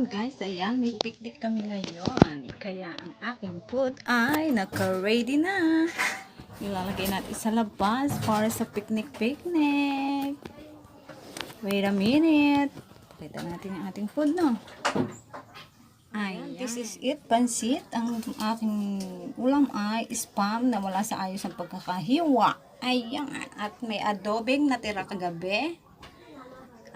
guys, ayan, may picnic kami ngayon. Kaya ang aking food ay naka-ready na. Ilalagay natin sa labas para sa picnic. Wait a minute. Pakita natin ang ating food, no? Ayan, this is it, pansit. Ang aking ulam ay spam na wala sa ayos ang pagkakahiwa. Ayan, at may adobeng natira kagabi.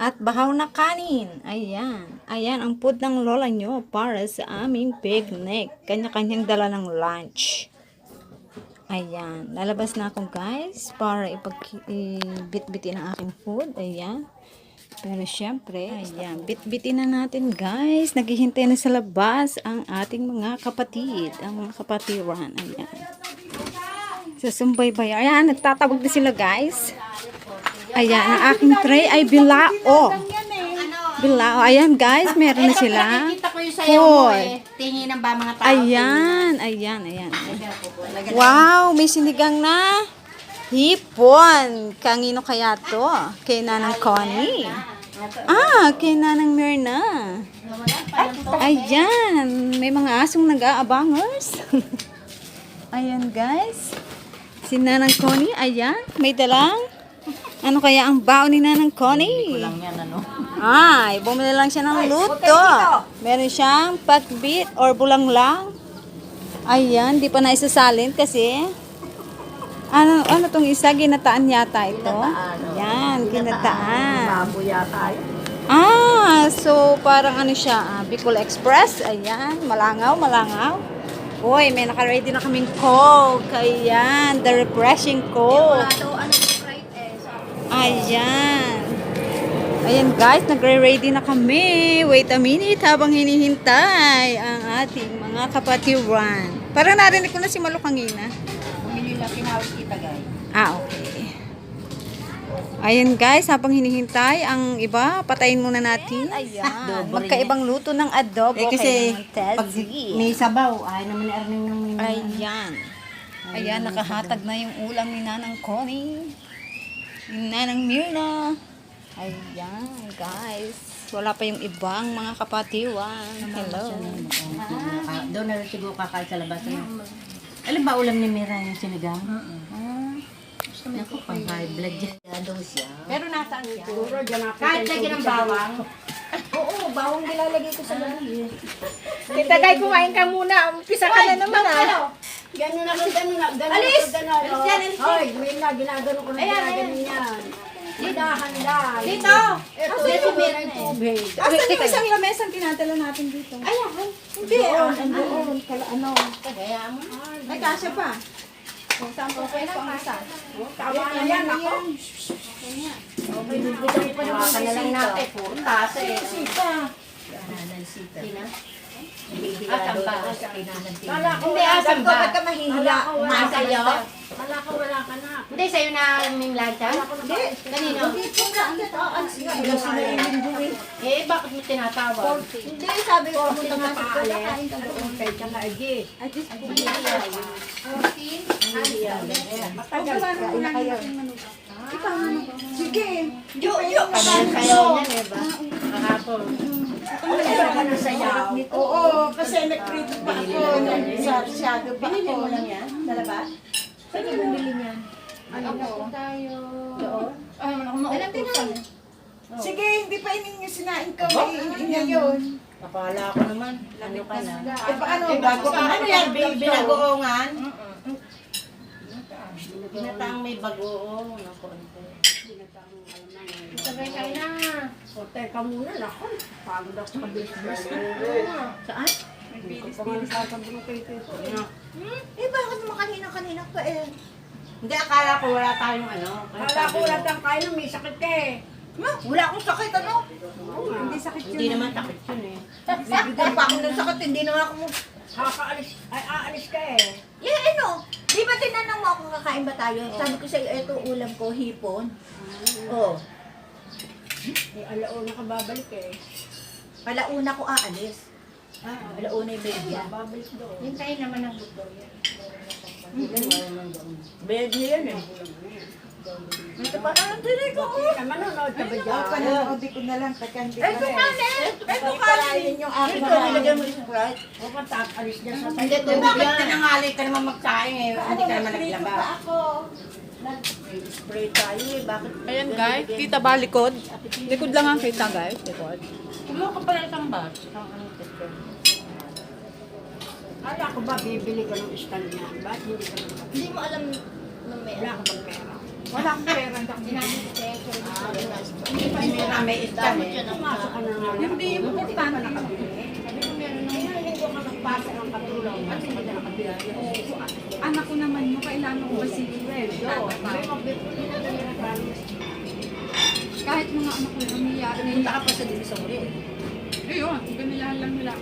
At bahaw na kanin. Ayan. Ayan ang food ng lola nyo para sa aming picnic. Kanya-kanyang dala ng lunch. Ayan. Lalabas na ako guys para ibit-bitin ang aking food. Ayan. Pero syempre, ayan. Bit-bitin na natin guys. Naghihintay na sa labas ang ating mga kapatid. Ang mga kapatiran. Ayan. Sasumbay-bay. Ayan. Nagtatawag na sila guys. Ayan, ang aking tray ay bilao. Bilao. Ayan guys, meron na sila. Nakikita ko yung sayaw mo eh. Tingin ng ba mga tao. Ayan. Wow, may sinigang na hipon. Kanino kaya to? Kay Nanang Connie. Kay Nanang Myrna. Ayan, may mga asong nag-aabangers. Ayan guys. Si Nanang Connie, ayan, may dalang. Ano kaya ang baon ni Nanang Connie? Kulang yan ano. Bumili lang siya ng luto. Meron siyang patbit or bulanglang. Ayan, di pa na isasalin kasi ano tong isa, ginataan yata ito. Ayan, ginataan. Baboy yata yun. So parang ano siya, Bicol Express. Ayan, malangaw. Uy, may naka-ready na kaming Coke. Ayan, the refreshing Coke. Ayan guys, nagre-ready na kami. Wait a minute habang hinihintay ang ating mga kapatiran. Parang narinig ko na si Malu kanina. Bumili lang, pinawag kita guys. Okay. Ayan guys, habang hinihintay ang iba, patayin muna natin. Ayan, magkaibang luto ng adobo. Kasi pag may sabaw, ay naman ni Arning ng Ayan, nakahatag na yung ulam ni Nanang Connie. Yung Nanang Myrna. Ayan, guys. Wala pa yung ibang mga kapatiwan. Hello. Doon na rin siguro kakain sa labas. Alam ba ulam ni Mira yung sinigang? Naku, pang high blood dyan. Pero nasaan siya? Kahit lagyan ng bawang. Oo, bawang nilalagay ko sa lagi. Kita guys, kumain ka muna. Umpisa ka na naman Gano'n na. Alis! Alis! Hoy, may na, ginagano ko na ginagano yan. Hinahanda. Dito! Ito, ito, may tubig. Asan yung isang lamesang tinatala natin dito? Hindi, doon, kala ano. Kaya mo. May kasya pa. Kung saan po pwesto ang isa. Tama na yan, ako. Hawakan na lang natin. Puro tasa eh. Sita. Sina? Asamba. Kala ko Hindi, wala asamba. Ba't ka mahihila? Masayo. Kala ko wala ka na. Hindi, sa'yo na aming lancha? Hindi. Kanino? Eh, bakit mo tinatawag? Hindi, sabi ko, pumunta nga sa kakain ka doon kay Kanaigi. Matagal ka, ina kayo. Sige. Kanina sayaw niyan eh ba? Kahapon. Ayaw ka na sayaw. Oo, kasi nag-prito pa ako. Sa shadow pa ako. Binili mo lang yan? Sa labas? Saan ka bumili niya? Ano po? Tayo. Doon? Ay, ako mauutusan. Sige, hindi pa sinain ko. May yun. Kapala ko naman. Ano ka na? Paano? Bago ka. Ano yan? Binagoongan? Binataang may bagoong na konti. Sabay kayo na. O, teka muna, lako. Pagod ako sa business. Saan? Eh, bakit mo kanina pa eh? Hindi, akala ko wala tayong ano. Kala ko wala tayong kain, may sakit ka eh. Wala akong sakit, ano? Hindi sakit Hindi naman takit yun eh. Bibigyan pa ako ng sakit, hindi naman ako aalis ka eh. Ano? Di ba tinanong mo ako kakain ba tayo? Sabi ko sa'yo, eto ulam ko, hipon. Oo. Alauna ka babalik eh. Alauna ko aalis. Alauna yung baby. Babalik doon. Hintayin naman ang buto yan. Bed yan eh. Ito pa ka, hindi ko. Manonood ka ba dyan? Panonood ko na lang. Teka, hindi Ito pa ka rin. na. Ito ka na. Yung akin Ito, na nilagyan mo yung Sprite. O, alis niya sa Hindi, tayo. kung bakit tinangali ka naman magsaing eh, hindi ka naman naglaba. ako. Spray tayo eh. Bakit? Ayan guys, kita ba likod? Likod lang ang kita guys, likod. Kumuha ka pala isang bus. Kala ko ba bibili ka ng stand niya? Ba't hindi ka naman? Hindi mo alam na may Wala ka bang pera? Wala akong pera. Hindi ako Hindi pa may istan eh. Pumasok ka na nga. Hindi, importante. Hindi ko ka nagpasa ng katulong. Kasi hindi ka nakabila. Anak ko naman mo, kailangan ko ba si May magbibili na ng promise. Kahit mga anak ko umiyak na Punta ka pa sa divisory. Ayun, ganilahan lang nila.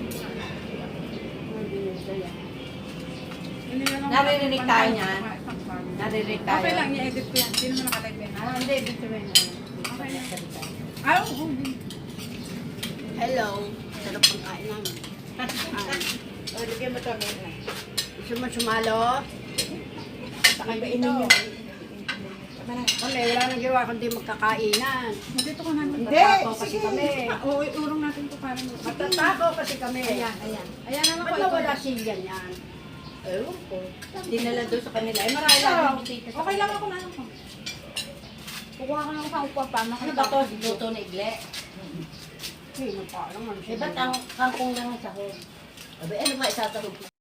Naririnig tayo niyan. Naririnig tayo. Okay lang, i-edit ko yan. Hindi naman nakalive yan. Hindi, ibig sabihin na. Okay lang. Ay, oo. Hello. Sarap ang kain namin. O, lagyan mo ito. Gusto mo sumalo? Sakay ba ito? Kami, wala nang gawa kundi magkakainan. Dito ko namin. Matatakaw kasi kami. Oo, iurong natin ito para mo. Matatakaw kasi kami. Ayan. Ayan naman Ba't ko. nawala silyan yan? Ewan ko. Dinala doon sa kanila. Eh, marami lang bisita sa Okay lang ako na lang ko. Kukuha ko lang sa upa pa. Ano ba to? Luto na igle? Sino pa? Alam mo, Eh, ba't ang kangkong lang sa ko? Abi, ano ba isasahog?